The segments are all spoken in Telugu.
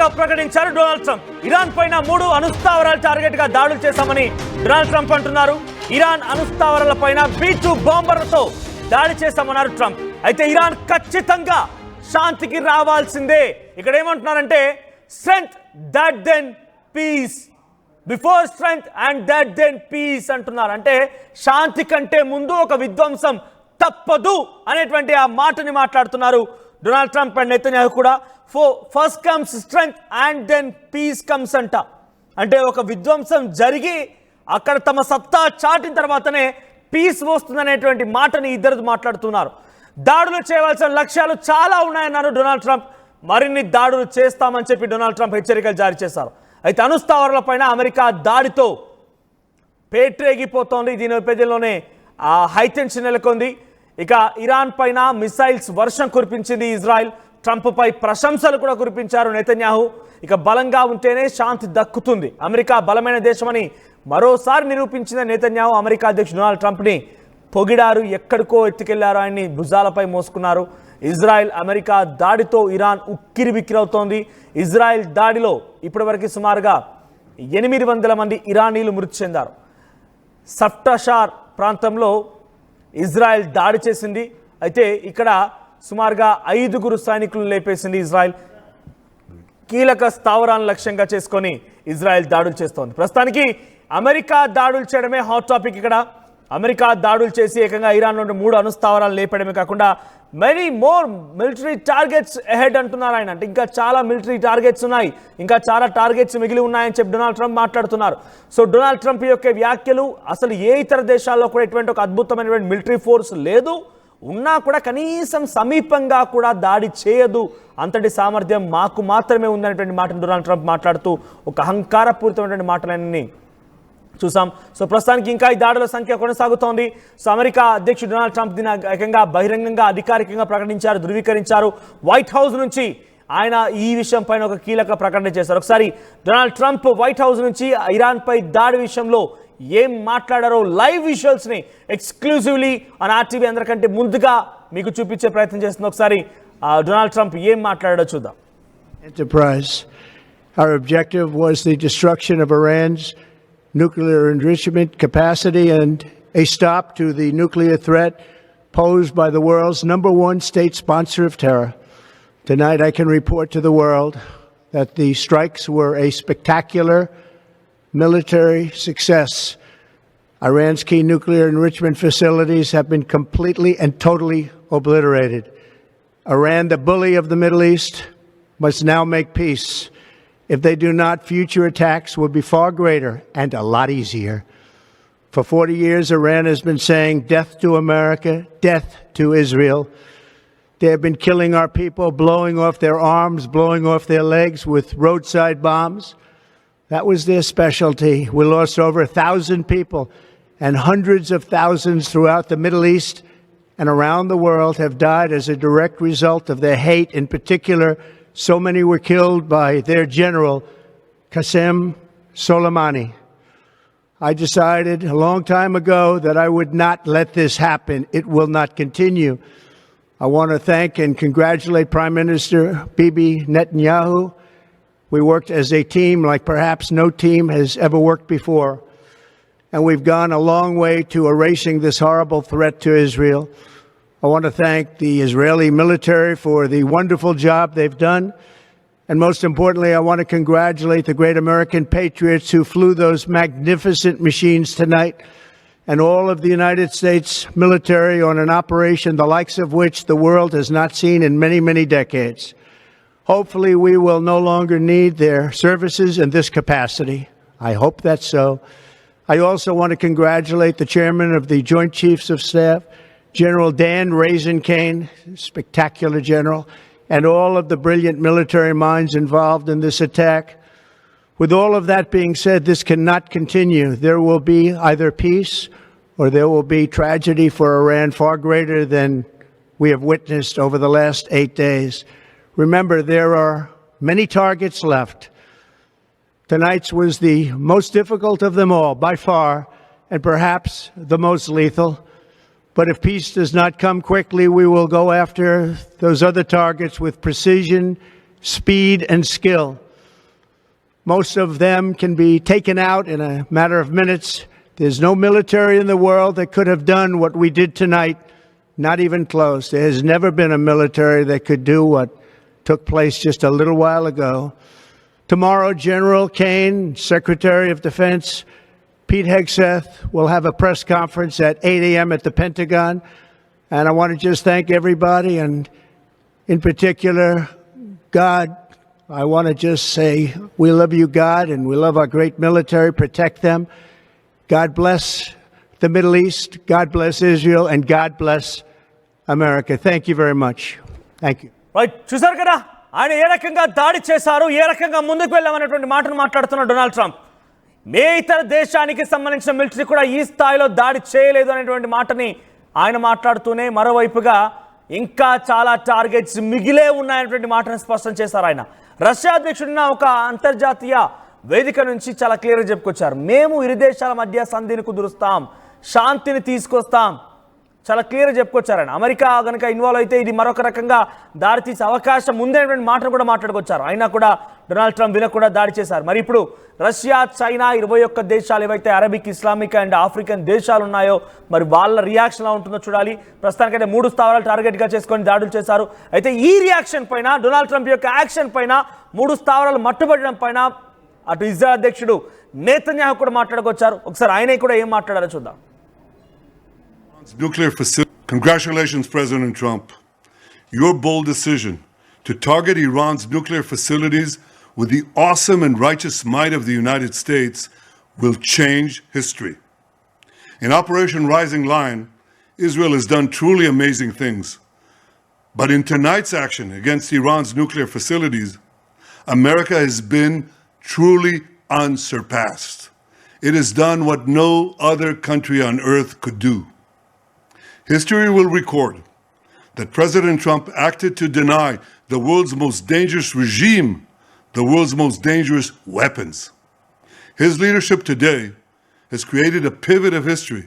తాజాగా ప్రకటించారు డొనాల్డ్ ట్రంప్. ఇరాన్ పైన 3 అణుస్థావరాలు టార్గెట్ గా దాడులు చేశామని డొనాల్డ్ ట్రంప్ అంటున్నారు. ఇరాన్ అణుస్థావరాల పైన B2 బాంబర్లతో దాడి చేశామన్నారు ట్రంప్. అయితే ఇరాన్ ఖచ్చితంగా శాంతికి రావాల్సిందే. ఇక్కడ ఏమంటున్నారంటే strength that then peace, before strength and that then peace అంటున్నారు. అంటే శాంతి కంటే ముందు ఒక విధ్వంసం తప్పదు అనేటువంటి ఆ మాటని మాట్లాడుతున్నారు డొనాల్డ్ ట్రంప్ అండ్ నెతన్యాహు కూడా. First comes strength and then peace comes అంట. అంటే ఒక విధ్వంసం జరిగి అక్కడ తమ సత్తా చాటిన తర్వాతనే పీస్ వస్తుందనేటువంటి మాటని ఇద్దరు మాట్లాడుతున్నారు. దాడులు చేయవలసిన లక్ష్యాలు చాలా ఉన్నాయన్నారు డొనాల్డ్ ట్రంప్. మరిన్ని దాడులు చేస్తామని చెప్పి డొనాల్డ్ ట్రంప్ హెచ్చరికలు జారీ చేశారు. అయితే అణుస్థావరాలపైన అమెరికా దాడితో పేట్రేగిపోతోంది. దీని నేపథ్యంలోనే హైటెన్షన్ నెలకొంది. ఇక ఇరాన్ పైన మిసైల్స్ వర్షం కురిపించింది ఇజ్రాయెల్. ట్రంప్ పై ప్రశంసలు కూడా కురిపించారు నెతన్యాహు. ఇక బలంగా ఉంటేనే శాంతి దక్కుతుంది, అమెరికా బలమైన దేశమని మరోసారి నిరూపించిన నెతన్యాహు అమెరికా అధ్యక్షుడు డొనాల్డ్ ట్రంప్ని పొగిడారు. ఎక్కడికో ఎత్తుకెళ్లారు, ఆయన్ని భుజాలపై మోసుకున్నారు. ఇజ్రాయెల్ అమెరికా దాడితో ఇరాన్ ఉక్కిరి బిక్కిరవుతోంది. ఇజ్రాయెల్ దాడిలో ఇప్పటివరకు సుమారుగా 800 మంది ఇరానీలు మృతి చెందారు. సఫ్టాషార్ ప్రాంతంలో ఇజ్రాయెల్ దాడి చేసింది. అయితే ఇక్కడ సుమారుగా 5 సైనికులను లేపేసింది ఇజ్రాయెల్. కీలక స్థావరాలను లక్ష్యంగా చేసుకొని ఇజ్రాయెల్ దాడులు చేస్తోంది. ప్రస్తుతానికి అమెరికా దాడులు చేయడమే హాట్ టాపిక్. ఇక్కడ అమెరికా దాడులు చేసి ఏకంగా ఇరాన్ నుండి 3 అణుస్థావరాలు లేపడమే కాకుండా many more military targets ahead అంటున్నారు ఆయన. అంటే ఇంకా చాలా మిలిటరీ టార్గెట్స్ ఉన్నాయి, ఇంకా చాలా టార్గెట్స్ మిగిలి ఉన్నాయని చెప్పి డొనాల్డ్ ట్రంప్ మాట్లాడుతున్నారు. సో డొనాల్డ్ ట్రంప్ యొక్క వ్యాఖ్యలు అసలు ఏ ఇతర దేశాల్లో కూడా ఇటువంటి ఒక అద్భుతమైనటువంటి మిలిటరీ ఫోర్స్ లేదు, ఉన్నా కూడా కనీసం సమీపంగా కూడా దాడి చేయదు, అంతటి సామర్థ్యం మాకు మాత్రమే ఉందనేటువంటి మాటను డొనాల్డ్ ట్రంప్ మాట్లాడుతూ ఒక అహంకారపూరితమైనటువంటి మాటలన్నీ చూసాం. సో ప్రస్తుతానికి ఇంకా ఈ దాడుల సంఖ్య కొనసాగుతోంది. సో అమెరికా అధ్యక్షుడు డొనాల్డ్ ట్రంప్ దీని ఏకంగా బహిరంగంగా అధికారికంగా ప్రకటించారు, ధృవీకరించారు. వైట్ హౌస్ నుంచి ఆయన ఈ విషయం పైన ఒక కీలక ప్రకటన చేశారు. ఒకసారి డొనాల్డ్ ట్రంప్ వైట్ హౌస్ నుంచి ఇరాన్ పై దాడి విషయంలో ఏం మాట్లాడారో లైవ్ విజువల్స్ ని ఎక్స్క్లూజివ్లీ ఆన్ RTV అందరికంటే ముందుగా మీకు చూపించే ప్రయత్నం చేస్తుంది. ఒకసారి డొనాల్డ్ ట్రంప్ ఏం మాట్లాడాడో చూద్దాం. Enterprise. Our objective was the destruction of Iran's nuclear enrichment capacity and a stop to the nuclear threat posed by the world's #1 state sponsor of terror. Tonight I can report to the world that the strikes were a spectacular military success. Iran's key nuclear enrichment facilities have been completely and totally obliterated. Iran, the bully of the Middle East, must now make peace. If they do not, future attacks will be far greater and a lot easier. For 40 years, Iran has been saying death to America, death to Israel. They have been killing our people, blowing off their arms, blowing off their legs with roadside bombs. That was their specialty. We lost over 1,000 people, and hundreds of thousands throughout the Middle East and around the world have died as a direct result of their hate. In particular, so many were killed by their general, Qasem Soleimani. I decided a long time ago that I would not let this happen. It will not continue. I want to thank and congratulate Prime Minister Bibi Netanyahu. We worked as a team like perhaps no team has ever worked before. And we've gone a long way to erasing this horrible threat to Israel. I want to thank the Israeli military for the wonderful job they've done. And most importantly, I want to congratulate the great American patriots who flew those magnificent machines tonight, and all of the United States military on an operation the likes of which the world has not seen in many, many decades. Hopefully, we will no longer need their services in this capacity. I hope that's so. I also want to congratulate the chairman of the Joint Chiefs of Staff, General Dan Raisin Kane, spectacular general, and all of the brilliant military minds involved in this attack. With all of that being said, this cannot continue. There will be either peace or there will be tragedy for Iran far greater than we have witnessed over the last 8 days. Remember, there are many targets left. Tonight's was the most difficult of them all, by far, and perhaps the most lethal. But if peace does not come quickly, we will go after those other targets with precision, speed, and skill. Most of them can be taken out in a matter of minutes. There's no military in the world that could have done what we did tonight, not even close. There has never been a military that could do what took place just a little while ago. Tomorrow, General Kane, Secretary of Defense, Pete Hegseth will have a press conference at 8 a.m. at the Pentagon. And I want to just thank everybody, and in particular, God. I want to just say we love you, God, and we love our great military. Protect them. God bless the Middle East. God bless Israel, and God bless America. Thank you very much. Thank you. Right, చూసారు కదా ఆయన ఏ రకంగా దాడి చేశారు, ఏ రకంగా ముందుకు వెళ్ళామనేటువంటి మాటను మాట్లాడుతున్న డొనాల్డ్ ట్రంప్. ఏ ఇతర దేశానికి సంబంధించిన మిలిటరీ కూడా ఈ స్థాయిలో దాడి చేయలేదు అనేటువంటి మాటని ఆయన మాట్లాడుతూనే మరోవైపుగా ఇంకా చాలా టార్గెట్స్ మిగిలే ఉన్నాయనేటువంటి మాటను స్పష్టం చేశారు ఆయన. రష్యా అధ్యక్షుడిన ఒక అంతర్జాతీయ వేదిక నుంచి చాలా క్లియర్గా చెప్పుకొచ్చారు, మేము ఇరు దేశాల మధ్య సంధిని కుదురుస్తాం, శాంతిని తీసుకొస్తాం, చాలా క్లియర్గా చెప్పుకొచ్చారు ఆయన. అమెరికా కనుక ఇన్వాల్వ్ అయితే ఇది మరొక రకంగా దాడి తీసే అవకాశం ఉందనేటువంటి మాటను కూడా మాట్లాడుకొచ్చారు. అయినా కూడా డొనాల్డ్ ట్రంప్ వినకు కూడా దాడి చేశారు. మరి ఇప్పుడు రష్యా, చైనా 21 దేశాలు ఏవైతే అరబిక్, ఇస్లామిక్ అండ్ ఆఫ్రికన్ దేశాలు ఉన్నాయో మరి వాళ్ళ రియాక్షన్ ఎలా ఉంటుందో చూడాలి. ప్రస్తుతానికైతే 3 స్థావరాలు టార్గెట్గా చేసుకొని దాడులు చేశారు. అయితే ఈ రియాక్షన్ పైన, డొనాల్డ్ ట్రంప్ యొక్క యాక్షన్ పైన, 3 స్థావరాలు మట్టుబడడం పైన అటు ఇజ్రాయెల్ అధ్యక్షుడు నేతన్యాహు కూడా మాట్లాడుకొచ్చారు. ఒకసారి ఆయన కూడా ఏం మాట్లాడారో చూద్దాం. Nuclear facility. Congratulations, President Trump. Your bold decision to target Iran's nuclear facilities with the awesome and righteous might of the United States will change history. In Operation Rising Lion, Israel has done truly amazing things. But in tonight's action against Iran's nuclear facilities, America has been truly unsurpassed. It has done what no other country on earth could do. History will record that President Trump acted to deny the world's most dangerous regime the world's most dangerous weapons. His leadership today has created a pivot of history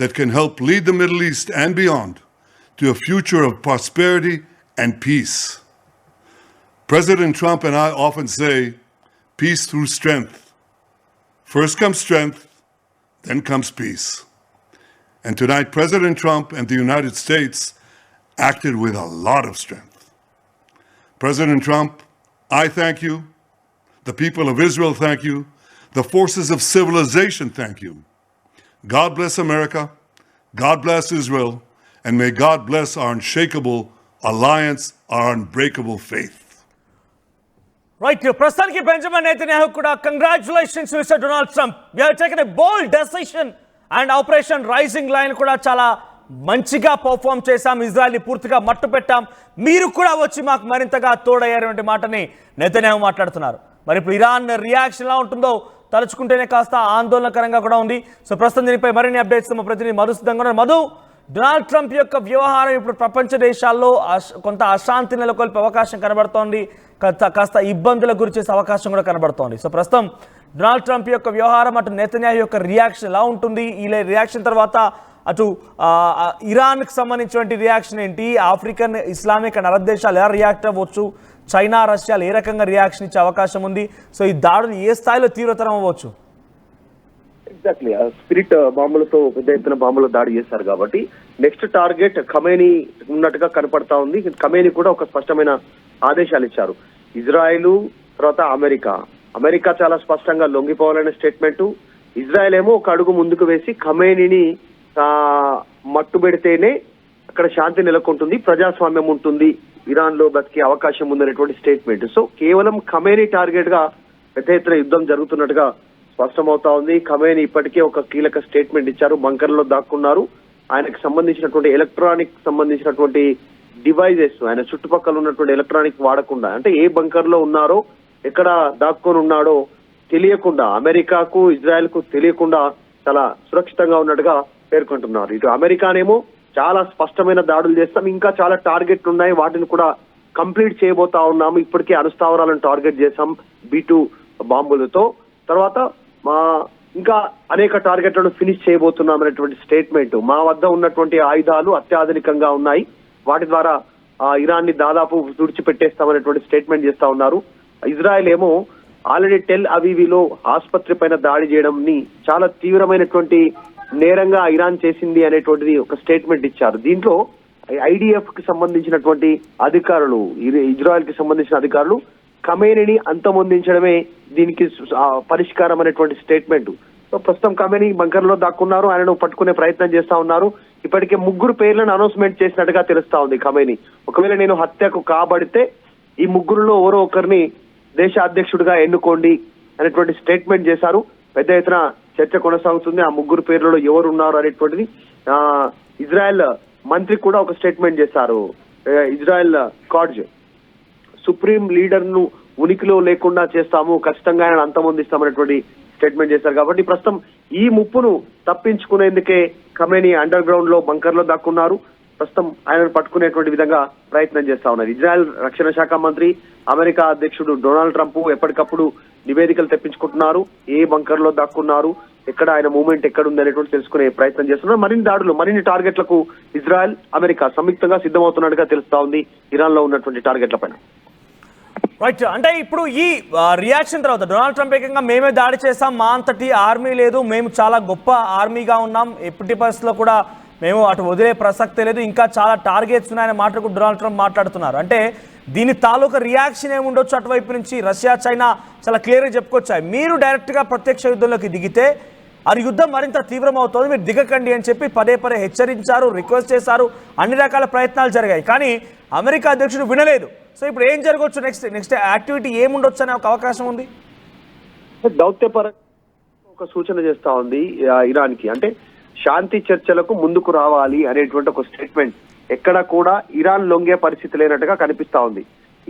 that can help lead the Middle East and beyond to a future of prosperity and peace. President Trump and I often say, peace through strength. First comes strength, then comes peace. And tonight, President Trump and the United States acted with a lot of strength. President Trump, I thank you. The people of Israel thank you. The forces of civilization thank you. God bless America. God bless Israel. And may God bless our unshakable alliance, our unbreakable faith. Right, ప్రస్తుతానికి బెంజమిన్ నెతన్యాహు కూడా congratulations Mister Donald Trump. We have taken a bold decision and Operation Rising Lion కూడా చాలా మంచిగా పర్ఫామ్ చేశాం, ఇజ్రాయెల్ని పూర్తిగా మట్టు పెట్టాం, మీరు కూడా వచ్చి మాకు మరింతగా తోడయ్యారనే మాటని నెతన్యాహు మాట్లాడుతున్నారు. మరి ఇప్పుడు ఇరాన్ రియాక్షన్ ఎలా ఉంటుందో తలుచుకుంటేనే కాస్త ఆందోళనకరంగా కూడా ఉంది. సో ప్రస్తుతం దీనిపై మరిన్ని అప్డేట్స్ మా ప్రతినిధి మధు సిద్ధంగా ఉన్నారు. మధు, డొనాల్డ్ ట్రంప్ యొక్క వ్యవహారం ఇప్పుడు ప్రపంచ దేశాల్లో కొంత అశాంతి నెలకొల్పే అవకాశం కనబడుతోంది, కాస్త ఇబ్బందుల గురి చేసే అవకాశం కూడా కనబడుతోంది. సో ప్రస్తుతం డొనాల్డ్ ట్రంప్ యొక్క వ్యవహారం, అటు నెతన్యాహు యొక్క రియాక్షన్ ఎలా ఉంటుంది, ఈ రియాక్షన్ తర్వాత అటు ఇరాన్కి సంబంధించినటువంటి రియాక్షన్ ఏంటి, ఆఫ్రికన్, ఇస్లామిక్ అండ్ అరబ్ దేశాలు ఎలా రియాక్ట్ అవ్వచ్చు, చైనా, రష్యాలు ఏ రకంగా రియాక్షన్ ఇచ్చే అవకాశం ఉంది, సో ఈ దాడులు ఏ స్థాయిలో తీవ్రతరం అవ్వచ్చు? ఎగ్జాక్ట్లీ, స్పిరిట్ బాంబులతో పెద్ద ఎత్తున బాంబులు దాడి చేశారు కాబట్టి నెక్స్ట్ టార్గెట్ ఖమేనీ ఉన్నట్టుగా కనపడతా ఉంది. ఖమేనీ కూడా ఒక స్పష్టమైన ఆదేశాలు ఇచ్చారు. ఇజ్రాయెల్ తర్వాత అమెరికా చాలా స్పష్టంగా లొంగిపోవాలనే స్టేట్మెంట్, ఇజ్రాయెల్ ఏమో ఒక అడుగు ముందుకు వేసి ఖమేనీని మట్టు పెడితేనే అక్కడ శాంతి నెలకొంటుంది, ప్రజాస్వామ్యం ఉంటుంది, ఇరాన్ లో బతికే అవకాశం ఉందనేటువంటి స్టేట్మెంట్. సో కేవలం ఖమేనీ టార్గెట్ గా పెద్ద ఎత్తున యుద్ధం జరుగుతున్నట్టుగా స్పష్టమవుతా ఉంది. ఖమేనీ ఇప్పటికే ఒక కీలక స్టేట్మెంట్ ఇచ్చారు, బంకర్లో దాక్కున్నారు, ఆయనకు సంబంధించినటువంటి ఎలక్ట్రానిక్ సంబంధించినటువంటి డివైజెస్, ఆయన చుట్టుపక్కల ఉన్నటువంటి ఎలక్ట్రానిక్ వాడకుండా, అంటే ఏ బంకర్ లో ఉన్నారో ఎక్కడ దాక్కొని ఉన్నాడో తెలియకుండా, అమెరికాకు ఇజ్రాయెల్ కు తెలియకుండా చాలా సురక్షితంగా ఉన్నట్టుగా పేర్కొంటున్నారు. ఇటు అమెరికానేమో చాలా స్పష్టమైన దాడులు చేస్తాం, ఇంకా చాలా టార్గెట్లు ఉన్నాయి, వాటిని కూడా కంప్లీట్ చేయబోతా ఉన్నాము, ఇప్పటికే అణుస్థావరాలను టార్గెట్ చేశాం B-2 బాంబులతో, తర్వాత ఇంకా అనేక టార్గెట్లను ఫినిష్ చేయబోతున్నాం అనేటువంటి స్టేట్మెంట్. మా వద్ద ఉన్నటువంటి ఆయుధాలు అత్యాధునికంగా ఉన్నాయి, వాటి ద్వారా ఇరాన్ ని దాదాపు తుడిచిపెట్టేస్తామనేటువంటి స్టేట్మెంట్ చేస్తా ఉన్నారు. ఇజ్రాయెల్ ఏమో ఆల్రెడీ టెల్ అవీవిలో ఆసుపత్రి పైన దాడి చేయడంని చాలా తీవ్రమైనటువంటి నేరంగా ఇరాన్ చేసింది అనేటువంటిది ఒక స్టేట్మెంట్ ఇచ్చారు. దీంట్లో ఐడిఎఫ్ కి సంబంధించినటువంటి అధికారులు, ఇజ్రాయెల్ కి సంబంధించిన అధికారులు ఖమేనీని అంతమొందించడమే దీనికి పరిష్కారం అనేటువంటి స్టేట్మెంట్. సో ప్రస్తుతం ఖమేనీ బంకర్ లో దాక్కున్నారు, ఆయనను పట్టుకునే ప్రయత్నం చేస్తా ఉన్నారు. ఇప్పటికే 3 పేర్లను అనౌన్స్మెంట్ చేసినట్టుగా తెలుస్తా ఉంది ఖమేనీ. ఒకవేళ నేను హత్యకు కాబడితే ఈ 3లో ఎవరో ఒకరిని దేశ అధ్యక్షుడిగా ఎన్నుకోండి అనేటువంటి స్టేట్మెంట్ చేశారు. పెద్ద ఎత్తున చర్చ కొనసాగుతుంది. ఆ 3 పేర్లలో ఎవరు ఉన్నారు అనేటువంటిది. ఇజ్రాయెల్ మంత్రి కూడా ఒక స్టేట్మెంట్ చేశారు. ఇజ్రాయెల్ కాడ్జ్ సుప్రీం లీడర్ ను ఉనికిలో లేకుండా చేస్తాము, ఖచ్చితంగా ఆయన అంతమొందిస్తామనేటువంటి స్టేట్మెంట్ చేశారు. కాబట్టి ప్రస్తుతం ఈ ముప్పును తప్పించుకునేందుకే ఖమేనీ అండర్ గ్రౌండ్ లో బంకర్ లో దాక్కున్నారు. ప్రస్తుతం ఆయనను పట్టుకునేటువంటి విధంగా ప్రయత్నం చేస్తా ఉన్నారు. ఇజ్రాయెల్ రక్షణ శాఖ మంత్రి, అమెరికా అధ్యక్షుడు డొనాల్డ్ ట్రంప్ ఎప్పటికప్పుడు నివేదికలు తెప్పించుకుంటున్నారు. ఏ బంకర్ లో దాక్కున్నారు, ఎక్కడ ఆయన మూవ్మెంట్ ఎక్కడ ఉంది అనేటువంటి తెలుసుకునే ప్రయత్నం చేస్తున్నారు. మరిన్ని టార్గెట్లకు ఇజ్రాయెల్, అమెరికా సంయుక్తంగా సిద్ధమవుతున్నట్టుగా తెలుస్తా ఉంది ఇరాన్ లో ఉన్నటువంటి టార్గెట్ల పైన. రైట్, అంటే ఇప్పుడు ఈ రియాక్షన్ తర్వాత డొనాల్డ్ ట్రంప్ ఏకంగా మేమే దాడి చేస్తాం, మా అంతటి ఆర్మీ లేదు, మేము చాలా గొప్ప ఆర్మీగా ఉన్నాం, ఎప్పటి పరిస్థితుల్లో కూడా మేము అటు వదిలే ప్రసక్తే లేదు, ఇంకా చాలా టార్గెట్స్ ఉన్నాయనే మాట కూడా డొనాల్డ్ ట్రంప్ మాట్లాడుతున్నారు. అంటే దీని తాలూకా రియాక్షన్ ఏముండొచ్చు అటువైపు నుంచి? రష్యా, చైనా చాలా క్లియర్గా చెప్పుకొచ్చాయి, మీరు డైరెక్ట్గా ప్రత్యక్ష యుద్ధంలోకి దిగితే ఆ యుద్ధం మరింత తీవ్రమవుతుంది, మీరు దిగకండి అని చెప్పి పదే హెచ్చరించారు, రిక్వెస్ట్ చేశారు, అన్ని రకాల ప్రయత్నాలు జరిగాయి. కానీ అమెరికా అధ్యక్షుడు వినలేదు. సో ఇప్పుడు ఏం జరగవచ్చు, నెక్స్ట్ యాక్టివిటీ ఏముండొచ్చు అనే ఒక అవకాశం ఉంది? దౌత్యపరంగా ఒక సూచన చేస్తా ఉంది ఇరాన్ కి. అంటే శాంతి చర్చలకు ముందుకు రావాలి అనేటువంటి ఒక స్టేట్మెంట్. ఎక్కడ కూడా ఇరాన్ లొంగే పరిస్థితి లేనట్టుగా కనిపిస్తా ఉంది.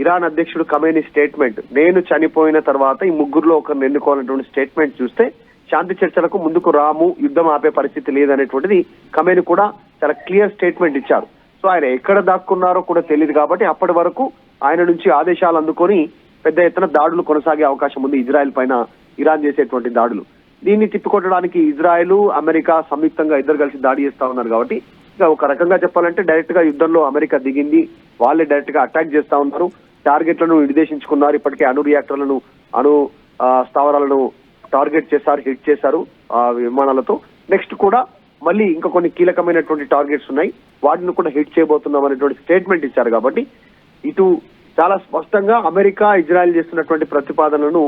ఇరాన్ అధ్యక్షుడు ఖమేనీ స్టేట్మెంట్, నేను చనిపోయిన తర్వాత ఈ 3లో ఒకరిని ఎన్నుకోవాలనేటువంటి స్టేట్మెంట్ చూస్తే శాంతి చర్చలకు ముందుకు రాము, యుద్ధం ఆపే పరిస్థితి లేదనేటువంటిది ఖమేనీ కూడా చాలా క్లియర్ స్టేట్మెంట్ ఇచ్చారు. సో ఆయన ఎక్కడ దాక్కున్నారో కూడా తెలియదు. కాబట్టి అప్పటి వరకు ఆయన నుంచి ఆదేశాలు అందుకొని పెద్ద ఎత్తున దాడులు కొనసాగే అవకాశం ఉంది ఇజ్రాయెల్ పైన, ఇరాన్ చేసేటువంటి దాడులు. దీన్ని తిప్పికొట్టడానికి ఇజ్రాయెల్, అమెరికా సంయుక్తంగా ఇద్దరు కలిసి దాడి చేస్తా ఉన్నారు. కాబట్టి ఇక ఒక రకంగా చెప్పాలంటే డైరెక్ట్ గా యుద్ధంలో అమెరికా దిగింది, వాళ్ళే డైరెక్ట్ గా అటాక్ చేస్తా ఉన్నారు, టార్గెట్లను నిర్దేశించుకున్నారు. ఇప్పటికే అణు రియాక్టర్లను, అణు స్థావరాలను టార్గెట్ చేశారు, హిట్ చేశారు విమానాలతో. నెక్స్ట్ కూడా మళ్ళీ ఇంకా కొన్ని కీలకమైనటువంటి టార్గెట్స్ ఉన్నాయి, వాటిని కూడా హిట్ చేయబోతున్నాం అనేటువంటి స్టేట్మెంట్ ఇచ్చారు. కాబట్టి ఇటు చాలా స్పష్టంగా అమెరికా, ఇజ్రాయెల్ చేస్తున్నటువంటి ప్రతిపాదనలను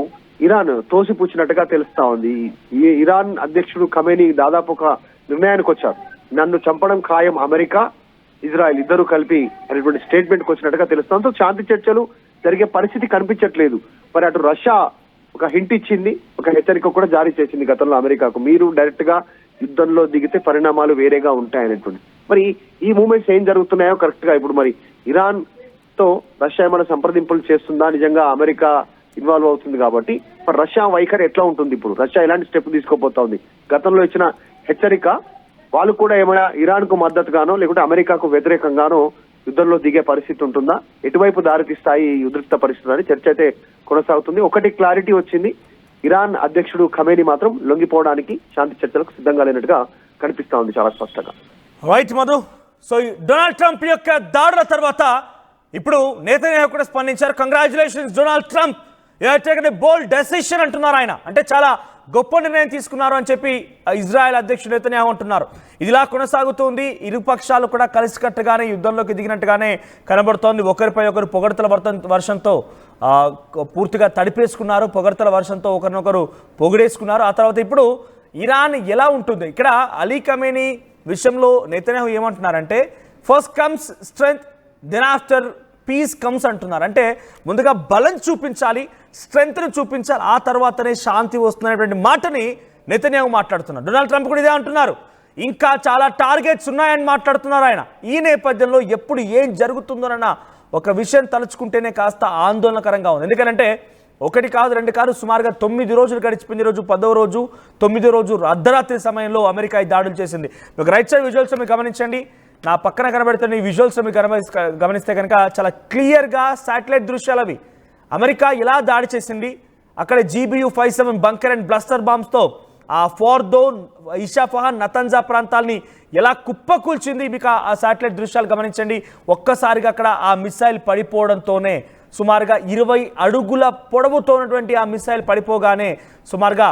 ఇరాన్ తోసిపుచ్చినట్టుగా తెలుస్తా ఉంది. ఈ ఇరాన్ అధ్యక్షుడు ఖమేనీ దాదాపు ఒక నిర్ణయానికి వచ్చారు, నన్ను చంపడం ఖాయం అమెరికా, ఇజ్రాయెల్ ఇద్దరు కలిపి అనేటువంటి స్టేట్మెంట్ కి వచ్చినట్టుగా తెలుస్తాం. సో శాంతి చర్చలు జరిగే పరిస్థితి కనిపించట్లేదు. మరి అటు రష్యా ఒక హింట్ ఇచ్చింది, ఒక హెచ్చరిక కూడా జారీ చేసింది గతంలో అమెరికాకు, మీరు డైరెక్ట్ గా యుద్ధంలో దిగితే పరిణామాలు వేరేగా ఉంటాయనేటువంటి. మరి ఈ మూమెంట్స్ ఏం జరుగుతున్నాయో కరెక్ట్ గా ఇప్పుడు మరి ఇరాన్ తో రష్యా ఏమైనా సంప్రదింపులు చేస్తుందా, నిజంగా అమెరికా ఇన్వాల్వ్ అవుతుంది. కాబట్టి మరి రష్యా వైఖరి ఎట్లా ఉంటుంది, ఇప్పుడు రష్యా ఎలాంటి స్టెప్ తీసుకోబోతా ఉంది? గతంలో ఇచ్చిన హెచ్చరిక వాళ్ళు కూడా ఏమైనా ఇరాన్ కు మద్దతుగానో లేకుంటే అమెరికాకు వ్యతిరేకంగానో యుద్ధంలో దిగే పరిస్థితి ఉంటుందా, ఎటువైపు దారితీస్తాయి ఉద్రిక్త పరిస్థితులు అని చర్చ అయితే కొనసాగుతుంది. ఒకటి క్లారిటీ వచ్చింది, ఇరాన్ అధ్యక్షుడు ఖమేనీ మాత్రం లొంగిపోవడానికి, శాంతి చర్చలకు సిద్ధంగా లేనట్టుగా కనిపిస్తా ఉంది చాలా స్పష్టంగా. Right Madhu, so Donald Trump యొక్క దాడుల తర్వాత ఇప్పుడు నేతన్యాహు కూడా స్పందించారు. Congratulations Donald Trump, you have taken a bold decision అంటున్నారు ఆయన. అంటే చాలా గొప్ప నిర్ణయం తీసుకున్నారు అని చెప్పి ఇజ్రాయెల్ అధ్యక్షుడు నేతన్యాహు అంటున్నారు. ఇదిలా కొనసాగుతుంది, ఇరు పక్షాలు కూడా కలిసికట్టుగానే యుద్ధంలోకి దిగినట్టుగానే కనబడుతోంది. ఒకరిపై ఒకరు పొగడ్తల వర్షంతో పూర్తిగా తడిపేసుకున్నారు, పొగడ్తల వర్షంతో ఒకరినొకరు పొగిడేసుకున్నారు. ఆ తర్వాత ఇప్పుడు ఇరాన్ ఎలా ఉంటుంది, ఇక్కడ అలీ ఖమేనీ విషయంలో నేతన్యాహు ఏమంటున్నారంటే first comes strength then after peace comes అంటున్నారు. అంటే ముందుగా బలం చూపించాలి, స్ట్రెంగ్త్ను చూపించాలి, ఆ తర్వాతనే శాంతి వస్తుందనేటువంటి మాటని నెతన్యాహు మాట్లాడుతున్నారు. డొనాల్డ్ ట్రంప్ కూడా ఇదే అంటున్నారు, ఇంకా చాలా టార్గెట్స్ ఉన్నాయని మాట్లాడుతున్నారు ఆయన. ఈ నేపథ్యంలో ఎప్పుడు ఏం జరుగుతుందోనన్న ఒక విషయం తలుచుకుంటేనే కాస్త ఆందోళనకరంగా ఉంది. ఎందుకంటే ఒకటి కాదు, రెండు కాదు, సుమారుగా 9 రోజులు గడిచిపోయిన రోజు 10వ రోజు, 9వ రోజు అర్ధరాత్రి సమయంలో అమెరికా ఈ దాడులు చేసింది. మీకు రైట్ సైడ్ విజువల్స్ మీరు గమనించండి, నా పక్కన కనబడుతున్న ఈ విజువల్స్ మీరు గమనిస్తే కనుక చాలా క్లియర్గా శాటిలైట్ దృశ్యాలు అవి. అమెరికా ఇలా దాడి చేసింది, అక్కడ GBU-57 బంకర్ అండ్ బ్లస్టర్ బాంబ్స్తో ఆ ఫోర్దో, ఇషాఫహాన్, నతంజా ప్రాంతాలని ఎలా కుప్పకూల్చింది. మీకు ఆ శాటిలైట్ దృశ్యాలు గమనించండి. ఒక్కసారిగా అక్కడ ఆ మిసైల్ పడిపోవడంతోనే సుమారుగా 20 అడుగుల పొడవుతో ఉన్నటువంటి ఆ మిసైల్ పడిపోగానే సుమారుగా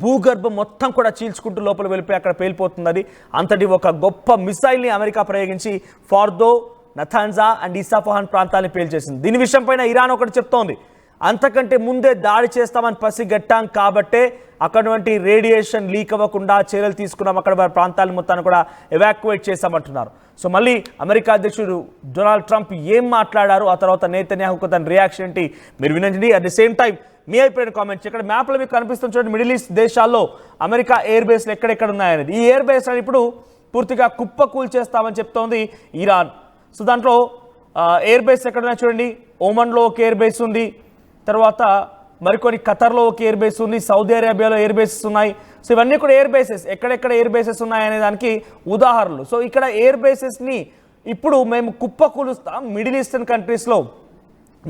భూగర్భం మొత్తం కూడా చీల్చుకుంటూ లోపల వెళ్ళిపోయి అక్కడ పేలిపోతుంది. అది అంతటి ఒక గొప్ప మిసైల్ని అమెరికా ప్రయోగించి ఫార్దో, నథాన్జా అండ్ ఇసాఫహాన్ ప్రాంతాన్ని పేల్చేసింది. దీని విషయం పైన ఇరాన్ ఒకటి చెప్తోంది, అంతకంటే ముందే దాడి చేస్తామని పసిగట్టాం కాబట్టే అక్కడటువంటి రేడియేషన్ లీక్ అవ్వకుండా చర్యలు తీసుకున్నాం, అక్కడ వారి ప్రాంతాలను మొత్తాన్ని కూడా ఎవాక్యువేట్ చేశామంటున్నారు. సో మళ్ళీ అమెరికా అధ్యక్షుడు డొనాల్డ్ ట్రంప్ ఏం మాట్లాడారు, ఆ తర్వాత నేతన్యాహుకు తన రియాక్షన్ ఏంటి మీరు వినండి. అట్ ది సేమ్ టైం మీ అయిపోయిన కామెంట్స్ ఇక్కడ మ్యాప్లో మీకు కనిపిస్తుంది చూడండి, మిడిల్ ఈస్ట్ దేశాల్లో అమెరికా ఎయిర్ బేస్లు ఎక్కడెక్కడ ఉన్నాయనేది. ఈ ఎయిర్ బేస్ అని ఇప్పుడు పూర్తిగా కుప్పకూల్ చేస్తామని చెప్తోంది ఇరాన్. సో దాంట్లో ఎయిర్ బేస్ ఎక్కడున్నాయి చూడండి, ఓమన్లో ఒక ఎయిర్ బేస్ ఉంది, తర్వాత మరికొన్ని ఖతర్లో ఒక ఎయిర్ బేస్ ఉంది, సౌదీ అరేబియాలో ఎయిర్ బేసెస్ ఉన్నాయి. సో ఇవన్నీ కూడా ఎయిర్ బేసెస్, ఎక్కడెక్కడ ఎయిర్ బేసెస్ ఉన్నాయనే దానికి ఉదాహరణలు. సో ఇక్కడ ఎయిర్ బేసెస్ని ఇప్పుడు మేము కుప్పకూలుస్తాం, మిడిల్ ఈస్టర్న్ కంట్రీస్లో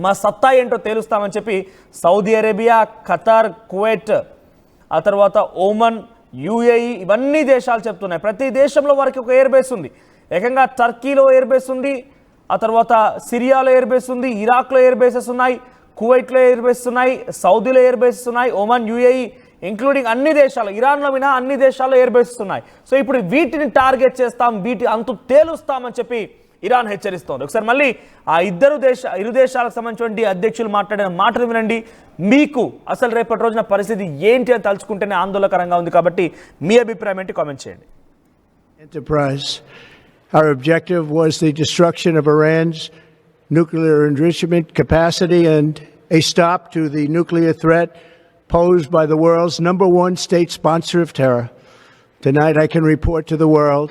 మా సత్తా ఏంటో తేలుస్తామని చెప్పి సౌదీ అరేబియా, ఖతార్, కువైట్, ఆ తర్వాత ఓమన్, యుఏఈ ఇవన్నీ దేశాలు చెప్తున్నాయి. ప్రతి దేశంలో వారికి ఒక ఎయిర్ బేస్ ఉంది. ఏకంగా టర్కీలో ఎయిర్ బేస్ ఉంది, ఆ తర్వాత సిరియాలో ఎయిర్ బేస్ ఉంది, ఇరాక్లో ఎయిర్ బేసెస్ ఉన్నాయి, కువైట్లో ఎయిర్ బేసెస్ ఉన్నాయి, సౌదీలో ఎయిర్ బేసెస్ ఉన్నాయి, ఒమన్, యుఏఈ ఇంక్లూడింగ్ అన్ని దేశాలు, ఇరాన్లో మినహా అన్ని దేశాల్లో ఎయిర్ బేసెస్ ఉన్నాయి. సో ఇప్పుడు వీటిని టార్గెట్ చేస్తాం, వీటి అంతు తేలుస్తామని చెప్పి ఇరాన్ హెచ్చరిస్తోంది. ఒకసారి మళ్ళీ ఆ ఇరు దేశాలకు సంబంధించిన అధ్యక్షులు మాట్లాడిన మాటలు వినండి. మీకు అసలు రేపటి రోజున పరిస్థితి ఏంటి అని తలుచుకుంటేనే ఆందోళనకరంగా ఉంది కాబట్టి మీ అభిప్రాయం ఏంటి కామెంట్ చేయండి. Enterprise. Our objective was the destruction of Iran's nuclear enrichment capacity and a stop to the nuclear threat posed by the world's #1 state sponsor of terror. Tonight I can report to the world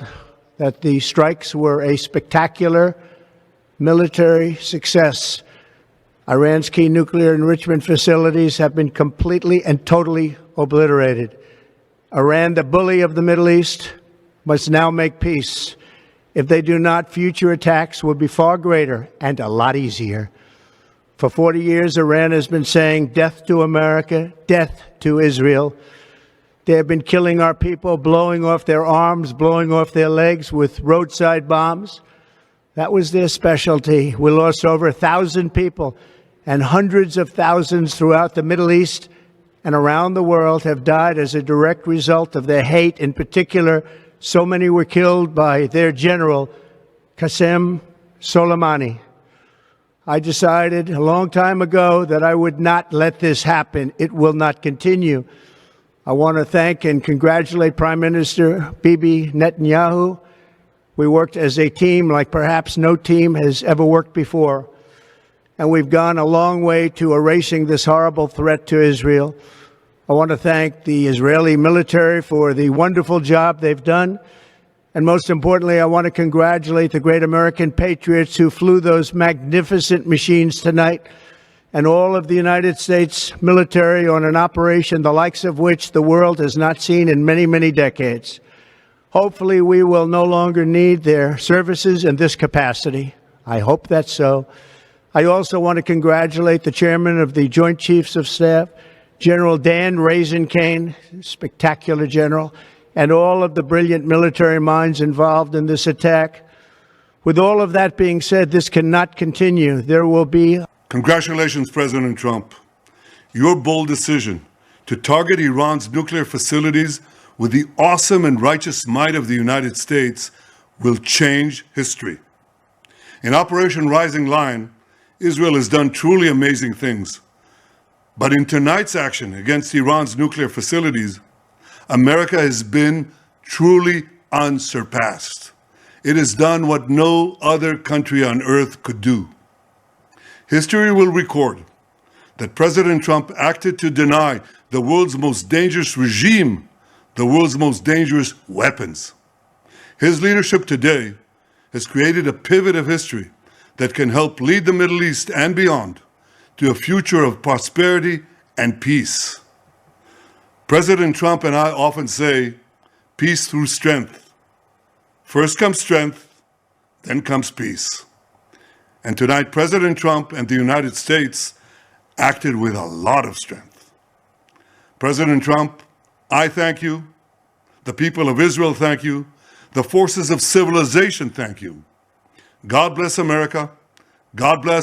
that the strikes were a spectacular military success. Iran's key nuclear enrichment facilities have been completely and totally obliterated. Iran, the bully of the Middle East, must now make peace. If they do not, future attacks will be far greater and a lot easier. For 40 years, Iran has been saying death to America, death to Israel. They have been killing our people, blowing off their arms, blowing off their legs with roadside bombs. That was their specialty. We lost over 1,000 people, and hundreds of thousands throughout the Middle East and around the world have died as a direct result of their hate. In particular, so many were killed by their general, Qasem Soleimani. I decided a long time ago that I would not let this happen. It will not continue. I want to thank and congratulate Prime Minister Bibi Netanyahu. We worked as a team like perhaps no team has ever worked before. And we've gone a long way to erasing this horrible threat to Israel. I want to thank the Israeli military for the wonderful job they've done. And most importantly, I want to congratulate the great American patriots who flew those magnificent machines tonight, and all of the United States military on an operation the likes of which the world has not seen in many, many decades. Hopefully, we will no longer need their services in this capacity. I hope that's so. I also want to congratulate the chairman of the Joint Chiefs of Staff, General Dan Raisin-Kane, spectacular general, and all of the brilliant military minds involved in this attack. With all of that being said, this cannot continue. There will be... Congratulations, President Trump. Your bold decision to target Iran's nuclear facilities with the awesome and righteous might of the United States will change history. In Operation Rising Lion, Israel has done truly amazing things. But in tonight's action against Iran's nuclear facilities, America has been truly unsurpassed. It has done what no other country on earth could do. History will record that President Trump acted to deny the world's most dangerous regime the world's most dangerous weapons. His leadership today has created a pivot of history that can help lead the Middle East and beyond to a future of prosperity and peace. President Trump and I often say, peace through strength. First comes strength, then comes peace. And tonight, President Trump and the United States acted with a lot of strength. President Trump, I thank you. The people of Israel thank you. The forces of civilization thank you. God bless America. God bless